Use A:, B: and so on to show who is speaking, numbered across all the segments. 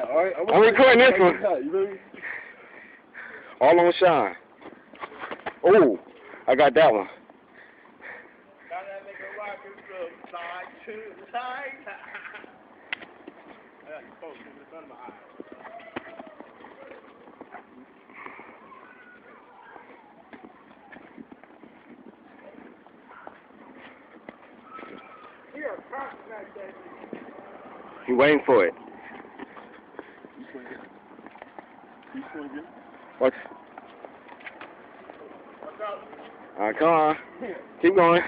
A: that. All right.
B: I'm recording this one.
A: You ready?
B: All on shine. Oh, I got that one.
C: Got that nigga rocking from side to side. I got you focused in the front of my eye. Here, cross that thing.
B: He waiting for it.
A: You swinging?
B: What?
C: What's up?
B: Alright, come on. Keep going.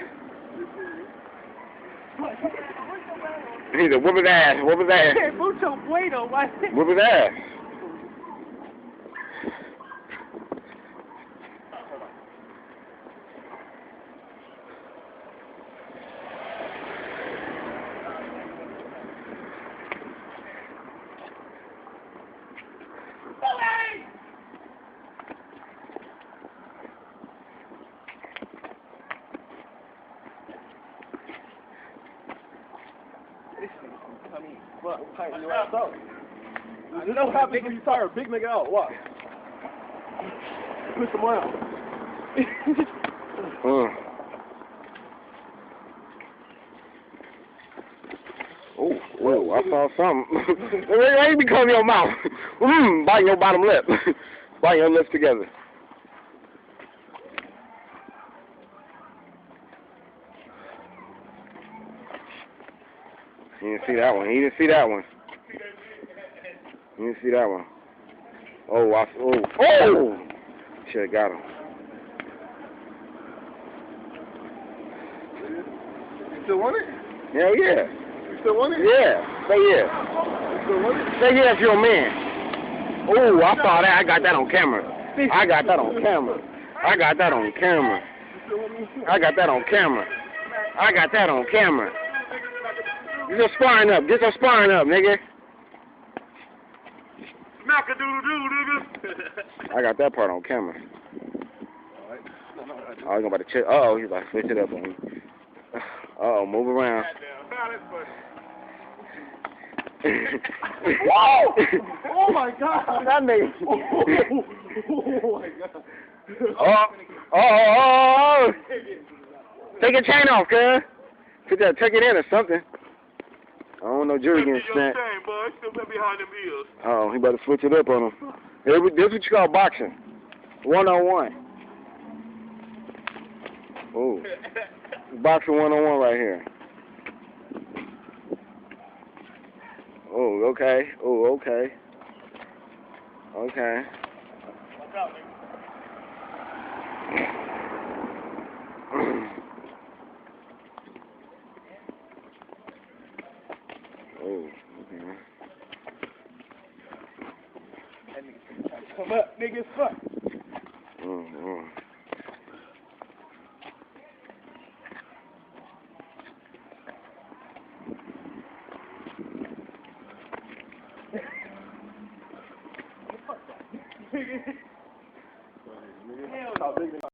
B: He said, whoop his ass, whoop his ass.
C: Mucho bueno, why?
B: Whoop his ass.
A: What? Tighten your ass up. You know what happens when you tire a big nigga out? What? Push him around.
B: Oh, I saw something. Why you become your mouth? Biting your bottom lip. Biting your lips together. He didn't see that one. He didn't see that one. He didn't see that one. Oh! Should have got him.
A: You still want it?
B: Hell yeah.
A: You still want it?
B: Yeah. Say yeah.
A: You still want it?
B: Say yeah if you're a man. Oh, I saw that. I got that on camera. I got that on camera. I got that on camera. I got that on camera. I got that on camera. Get your sparring up. Get your sparring up, nigga.
C: Smack-a-doodle-doo, nigga.
B: I got that part on camera. Oh, he's about to check. Uh-oh, he's about to switch it up on me. Uh-oh, move around.
A: Whoa! Oh my God!
B: That nigga.
A: Oh my God!
B: Oh! Take your chain off, cuz. Tuck it in or something. I don't know, Jury getting snapped. Oh, he better switch it up on him. This is what you call boxing. 1-on-1. Oh. Boxing 1-on-1 right here. Oh, okay. Oh, okay. Okay.
C: What's up, nigga?
B: Oh, okay.
C: Come up, nigga, fuck.